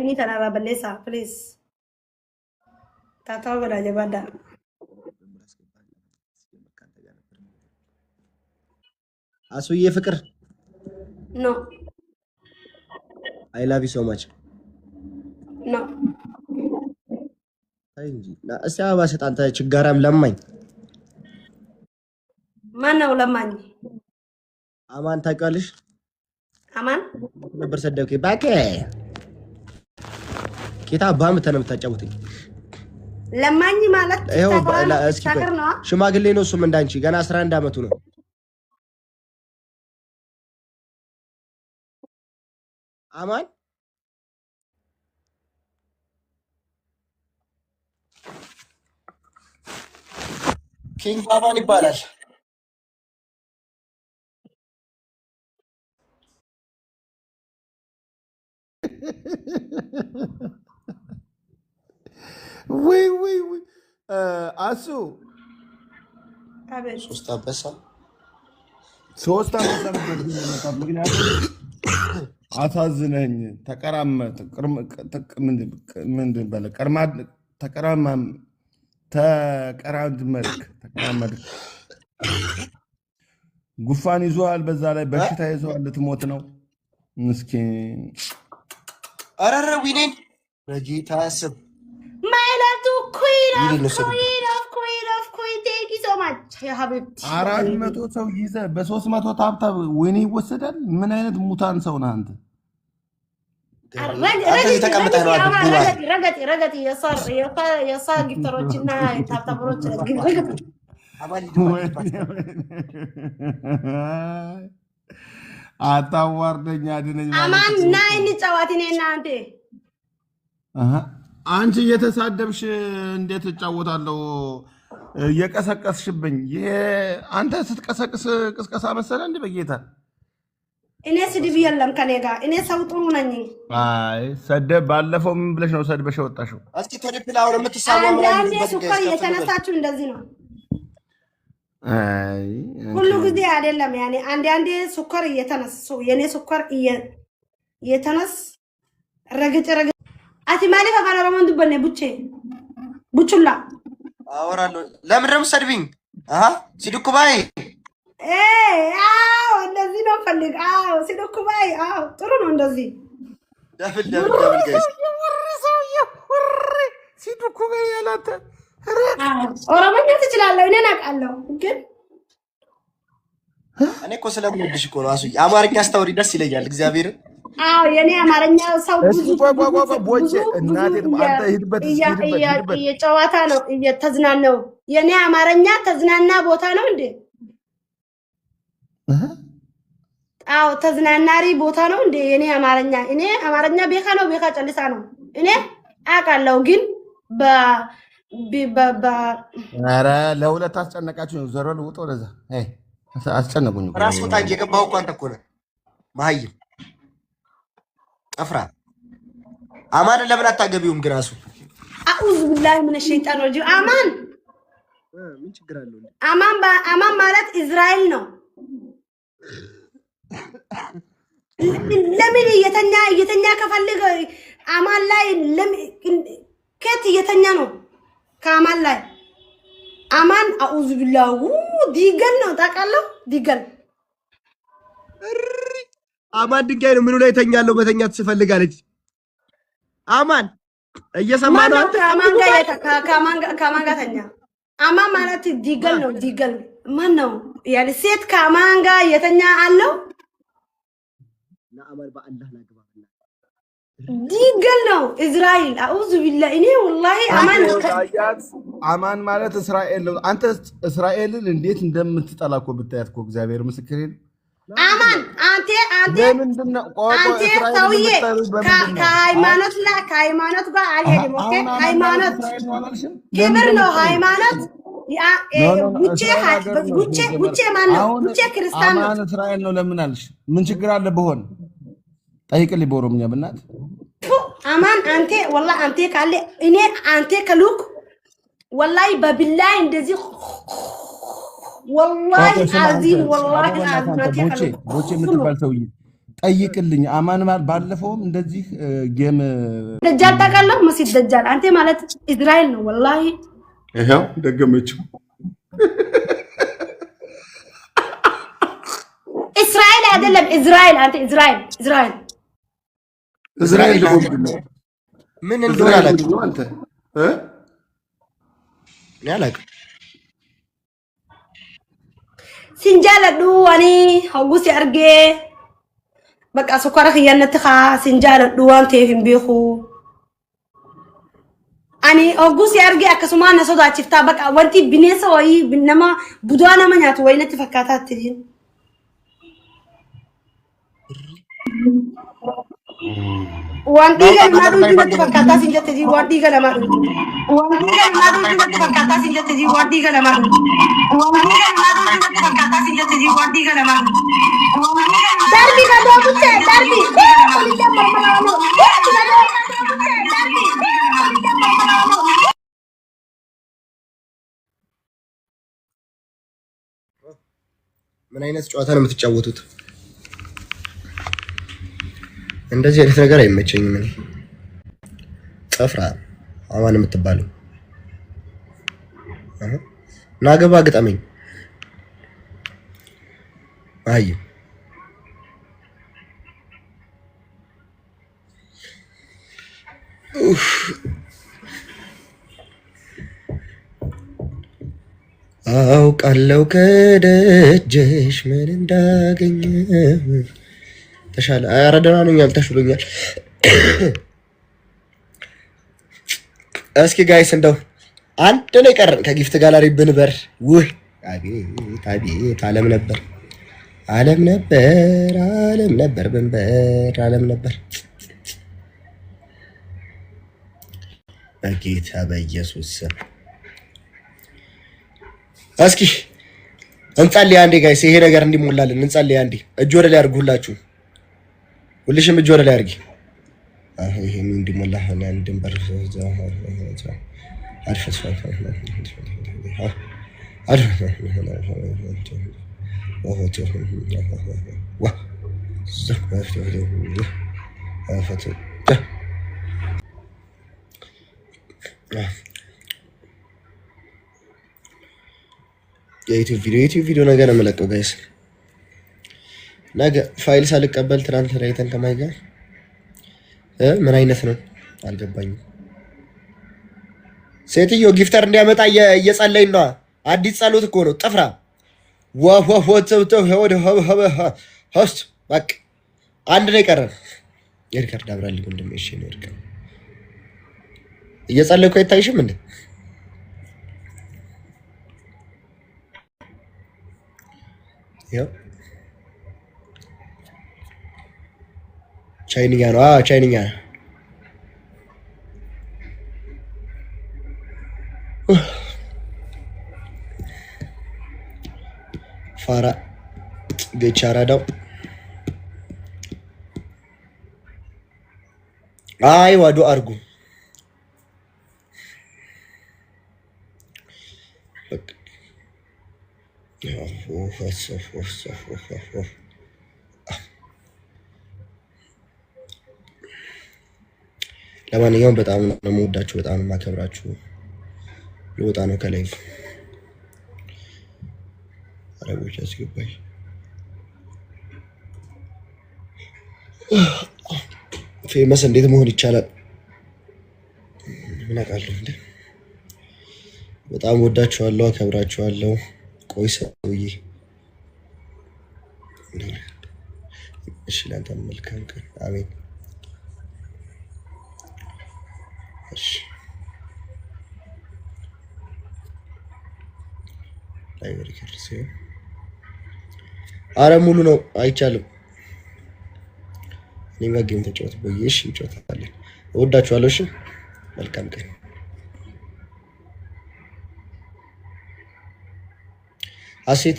ini tanara balesa please. Tataw gada jabada. Asuye ፍቅር No. I love you so much. No. አይ እንጂ እስቲ አበባ ስጥ አንተ ችጋራም ለማኝ ማን ነው ለማኝ? አማን ታውቂዋለሽ? አማን ነበር ሰደብከኝ ባከ ኬታ ባም ተነምታጫውተኝ ለማኝ ማለት ታከር ነው ሽማግሌ ነው እሱም እንዳንቺ ገና 11 አመቱ ነው አማን ኪንግ ባባን ይባላል ወይ አሱ አቤት ሶስት አበሳ ነበር ምክንያቱም አሳዝነኝ ተቀራመጥ ምንድን በለ ቀርማ ተቀራመድ ጉፋን ይዟል በዛ ላይ በሽታ ይዟል ልትሞት ነው ምስኪን አረረ ዊኔን በጌታ ስም ማይላቱ queen thank you so much ya habibti 400 ሰው ይዘ በ300 ታብታብ ወይኔ ይወሰዳል ምን አይነት ሙታን ሰው ነህ አንተ ረገጥ የሳር ጊፍተሮችና ታብታቦች ረገጥ አታዋርደኝ አድነኝ አማን ናይን ጫዋት ነና አንቺ እየተሳደብሽ እንዴት እጫወታለሁ እየቀሰቀስሽብኝ አንተ ስትቀሰቅስ ቅስቀሳ መሰለ እንደ በጌታ እኔ ስድብ የለም ከኔ ጋር እኔ ሰው ጥሩ ነኝ አይ ሰደብ ባለፈው ምን ብለሽ ነው ሰድበሽ ወጣሽው እስኪ ተድፕላው ለምትሳመው አንዴ ሱከር እየተነሳችሁ እንደዚህ ነው አይ ሁሉ ጊዜ አይደለም ያኔ አንዴ ሱከር እየተነሱ የኔ ሱከር እየተነስ ረግጭ አቲ ማለፈ ካራራማን ዱበኔ ቡቹላ አወራለሁ ለምን ደም ሰድብኝ ሲዱኩባይ አዎ እንደዚህ ነው ፈልግ ሲዱኩባይ ጥሩ ነው እንደዚህ ደብል ጋይስ ሲዱኩባይ ያላተ ኦሮሞኛ ትችላለህ እኔ አውቃለሁ ግን እኔ እኮ ስለምወድሽ እኮ ነው አሱ አማርኛ አስተውሪ ደስ ይለኛል እግዚአብሔር የኔ አማርኛ ሰው ቦቼ እናቴ አንተ ሂድበት የጨዋታ ነው እየተዝናናው የኔ አማርኛ ተዝናና ቦታ ነው እንዴ ተዝናናሪ ቦታ ነው እንዴ የኔ አማርኛ ቤካ ነው ቤካ ጨልሳ ነው እኔ አውቃለሁ ግን ኧረ ለሁለት አስጨነቃችሁ ነው ዘሮል ውጦ ለዛ አስጨነቁኝ ራስ ወጣ እየገባው እኮ አንተ እኮ ነህ ማህይም ጠፍራ አማን ለምን አታገቢውም ግራሱ አኡዝ ቢላሂ ምን ሸይጣን ወጂ አማን ምን ችግር አለው አማን ማለት እስራኤል ነው ለምን የተኛ ከፈልገ አማን ላይ ከት የተኛ ነው ከአማን ላይ አማን አኡዝ ቢላሂ ዲገል ነው ታውቃለህ ዲገል አማን ድንጋይ ነው ምኑ ላይ ተኛለው በተኛት ትፈልጋለች አማን እየሰማ ነው ከማን ጋር ተኛ አማን ማለት ዲገል ነው ዲገል ማን ነው ያለ ሴት ከአማን ጋር የተኛ አለው ለአማን በአላህ ላግባብና ዲገል ነው እስራኤል አኡዝ ቢላሂ እኔ ወላሂ አማን ማለት እስራኤል ነው አንተ እስራኤልን እንዴት እንደምትጠላኮ ብታያትኮ እግዚአብሔር ምስክሬ አማን አንተ ሰውዬ ከሃይማኖት ጋር አልሄድም ኦኬ ሃይማኖት ክብር ነው ሃይማኖት ጉቼ ማን ነው ጉቼ ክርስቲያን ነው አማን እስራኤል ነው ለምን አልሽ ምን ችግር አለ በሆነ ጠይቅልኝ በኦሮምኛ በእናትህ አማን አንተ ወላሂ አንተ ካለ እኔ አንተ ከሉክ ወላሂ በቢላሂ እንደዚህ والله عظيم والله العظيم ቦቼ የምትባል ሰውዬ ጠይቅልኝ። አማን ባለፈውም እንደዚህ ጌም ደጃል ታውቃለህ? መሲት ደጃል አንተ ማለት እስራኤል ነው ወላሂ። ይሄው ደገመችው። እስራኤል አይደለም እስራኤል። አንተ እስራኤል ምን እንደሆነ አላውቅም። አንተ ያላቅ ሲንጃለዱ አኒ ሆጉስ ያርጌ በቃ ስኳር ኸያነትኻ ሲንጃለዱ አንተ ይምቢኹ አኒ ሆጉስ ያርጌ አከሱማ ነሶዳ ቺፍታ በቃ ወንቲ ቢኔሳ ወይ ቢነማ ቡዳና ማኛት ወይነት ፈካታት ትይን wanti kan madu juga fakata sinjat di wanti kan madu wanti kan madu juga fakata sinjat di wanti kan madu wanti kan madu juga fakata sinjat di wanti kan madu darbi kan do buce darbi polisi marmalamu darbi ምን አይነት ጨዋታ ነው የምትጫወቱት? እንደዚህ አይነት ነገር አይመቸኝም። እኔ ጸፍራ አማን የምትባለው ናገባ ግጠመኝ። አይ አውቃለሁ ከደጅሽ ምን እንዳገኘ ተሻለ። ኧረ ደህና ነኝ፣ አልተሽሎኛል። እስኪ ጋይስ እንደው አንድ ላይ ቀረን ከጊፍት ጋላሪ ብንበር ውይ አቤት ዓለም ነበር ብንበር ዓለም ነበር። በጌታ በኢየሱስ ስም እስኪ እንጸልይ አንዴ ጋይስ፣ ይሄ ነገር እንዲሞላልን እንጸልይ አንዴ። እጅ ወደ ላይ አድርጉላችሁ፣ ሁልሽም እጅ ወደ ላይ አድርጊ። ይሄ ምን እንዲሞላ ሆነ እንድንበር የዩቲዩብ ቪዲዮ ነገር ነው የምለቀው ጋይስ። ነገ ፋይል ሳልቀበል ትናንት ራይተን ከማይ ጋር ምን አይነት ነው አልገባኝም። ሴትዮ ጊፍተር እንዲያመጣ እየጸለይን ነው። አዲስ ጸሎት እኮ ነው። ጥፍራ ሆስት በቃ አንድ ነው የቀረን። የሪከርድ አብራልኝ ወንድሜ። እሺ ነው የሪከርድ እየጸለይኩ አይታይሽም እንዴ? ያው ቻይንኛ ነው። ቻይንኛ ፋራ ገቻራዳው አይ ዋዶ አርጉ ለማንኛውም በጣም ነው የምወዳችሁ፣ በጣም ነው የማከብራችሁ። ልወጣ ነው ከላይቭ። አረቦች አስገባኝ። ፌመስ እንዴት መሆን ይቻላል? ምን አውቃለሁ እንዴ። በጣም ወዳችኋለሁ፣ አከብራችኋለሁ። ቆይ ሰውዬ፣ እሺ ላንተ መልካም ቀን። አሜን። እሺ ላይ ወሪከር ሲሆን አረ ሙሉ ነው አይቻልም። እኔ ጋር ጌም ተጫወት ቦዬ። እሺ እንጫወታለን። እወዳችኋለሁ። እሺ መልካም ቀን። አሴት